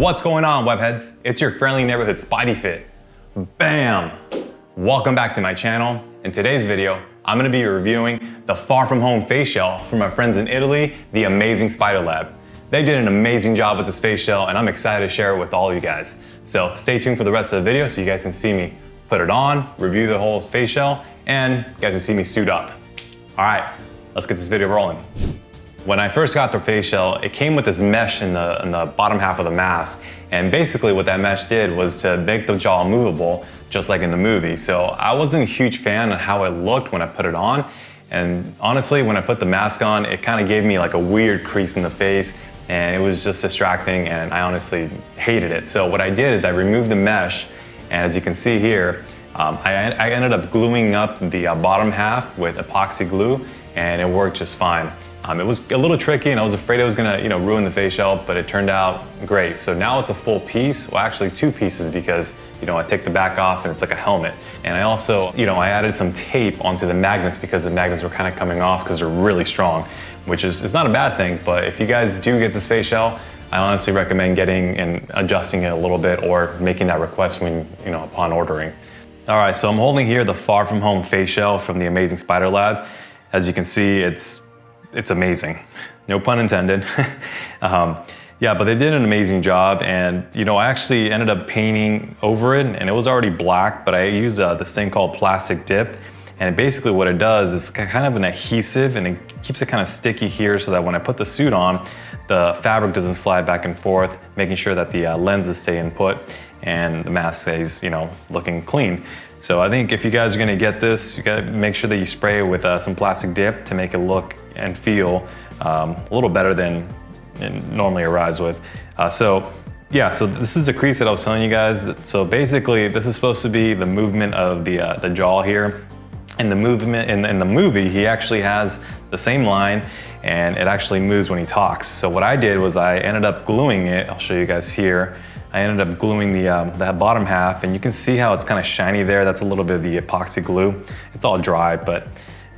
What's going on, webheads? It's your friendly neighborhood Spideyfit. Bam! Welcome back to my channel. In today's video, I'm gonna be reviewing the Far From Home face shell from my friends in Italy, the amazing Spider Lab. They did an amazing job with this face shell and I'm excited to share it with all of you guys. So stay tuned for the rest of the video so you guys can see me put it on, review the whole face shell, and you guys can see me suit up. All right, let's get this video rolling. When I first got the face shell, it came with this mesh in the bottom half of the mask. And basically what that mesh did was to make the jaw movable, just like in the movie. So I wasn't a huge fan of how it looked when I put it on. And honestly, when I put the mask on, it kind of gave me like a weird crease in the face and it was just distracting and I honestly hated it. So what I did is I removed the mesh, and as you can see here, I ended up gluing up the bottom half with epoxy glue and it worked just fine. It was a little tricky and I was afraid it was gonna ruin the face shell, but it turned out great. So now it's a full piece, well actually two pieces because I take the back off and it's like a helmet. And I also, I added some tape onto the magnets because the magnets were kind of coming off because they're really strong, which is, it's not a bad thing, but if you guys do get this face shell, I honestly recommend getting and adjusting it a little bit or making that request when, upon ordering. All right, so I'm holding here the Far From Home face shell from the amazing Spider Lab. As you can see, it's amazing. No pun intended. Yeah, but they did an amazing job. And I actually ended up painting over it and it was already black, but I used this thing called plastic dip. And basically what it does is kind of an adhesive and it keeps it kind of sticky here so that when I put the suit on, the fabric doesn't slide back and forth, making sure that the lenses stay in put and the mask stays, looking clean. So I think if you guys are gonna get this, you gotta make sure that you spray it with some plastic dip to make it look and feel a little better than it normally arrives with. So this is the crease that I was telling you guys. So basically, this is supposed to be the movement of the jaw here. And the movement in the movie, he actually has the same line and it actually moves when he talks. So what I did was I ended up gluing it. I'll show you guys here. I ended up gluing that bottom half and you can see how it's kind of shiny there. That's a little bit of the epoxy glue. It's all dry, but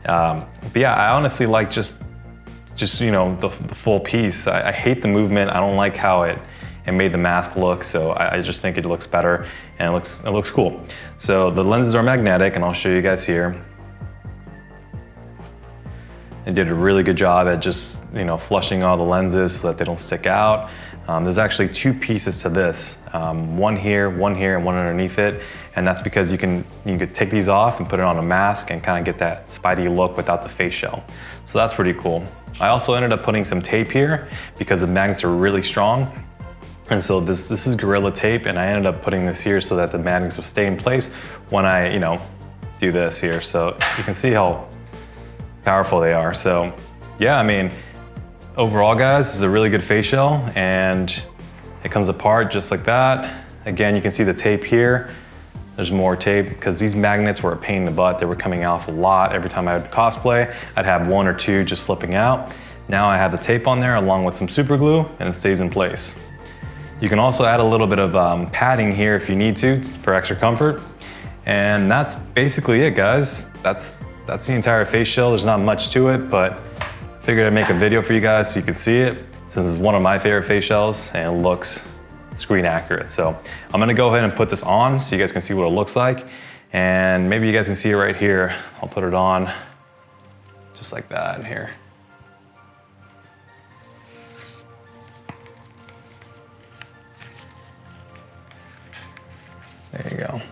yeah, I honestly like just the full piece. I hate the movement. I don't like how it made the mask look, so I just think it looks better and it looks cool. So the lenses are magnetic and I'll show you guys here. They did a really good job at just flushing all the lenses so that they don't stick out. There's actually two pieces to this, one here, and one underneath it, and that's because you can take these off and put it on a mask and kind of get that Spidey look without the face shell. So that's pretty cool. I also ended up putting some tape here because the magnets are really strong. And so this is Gorilla Tape, and I ended up putting this here so that the magnets will stay in place when I, do this here. So you can see how powerful they are. So yeah, I mean, overall guys, this is a really good face shell and it comes apart just like that. Again, you can see the tape here. There's more tape because these magnets were a pain in the butt. They were coming off a lot. Every time I would cosplay, I'd have one or two just slipping out. Now I have the tape on there along with some super glue and it stays in place. You can also add a little bit of padding here if you need to for extra comfort. And that's basically it, guys. That's the entire face shell. There's not much to it, but I figured I'd make a video for you guys so you can see it since it's one of my favorite face shells and it looks screen accurate. So I'm gonna go ahead and put this on so you guys can see what it looks like. And maybe you guys can see it right here. I'll put it on just like that in here. There you go.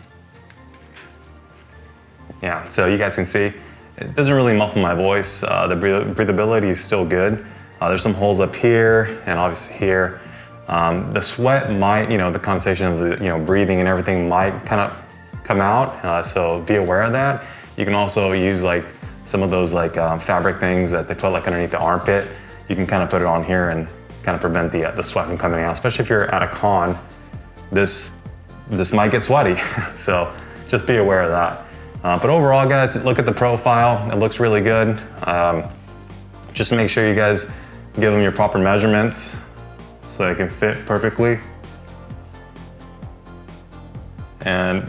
Yeah, so you guys can see, it doesn't really muffle my voice. The breathability is still good. There's some holes up here and obviously here. The sweat might, the condensation of the, breathing and everything might kind of come out. So be aware of that. You can also use like some of those like fabric things that they put like underneath the armpit. You can kind of put it on here and kind of prevent the sweat from coming out, especially if you're at a con. This might get sweaty, so just be aware of that. But overall, guys, look at the profile. It looks really good. Just make sure you guys give them your proper measurements so they can fit perfectly. And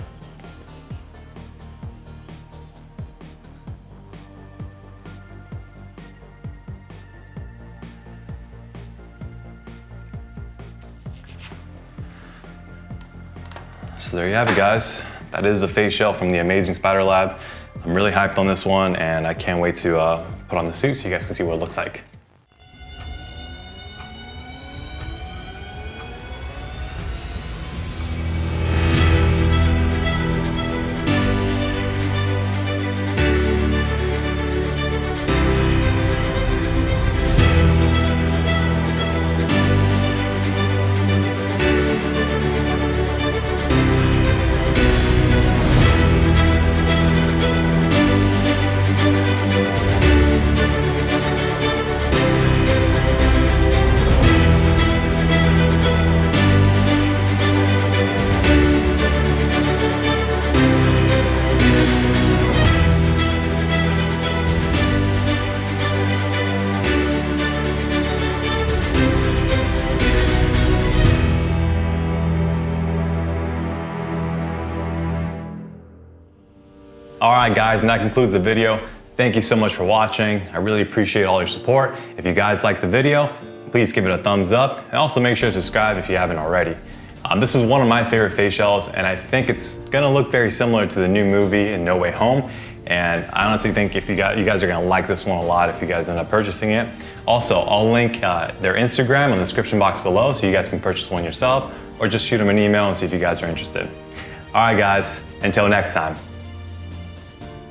So there you have it, guys. That is a face shell from the amazing Spider Lab. I'm really hyped on this one, and I can't wait to put on the suit so you guys can see what it looks like. All right, guys, and that concludes the video. Thank you so much for watching. I really appreciate all your support. If you guys liked the video, please give it a thumbs up, and also make sure to subscribe if you haven't already. This is one of my favorite face shells, and I think it's gonna look very similar to the new movie in No Way Home. And I honestly think if you guys are gonna like this one a lot if you guys end up purchasing it. Also, I'll link their Instagram in the description box below so you guys can purchase one yourself, or just shoot them an email and see if you guys are interested. All right, guys, until next time.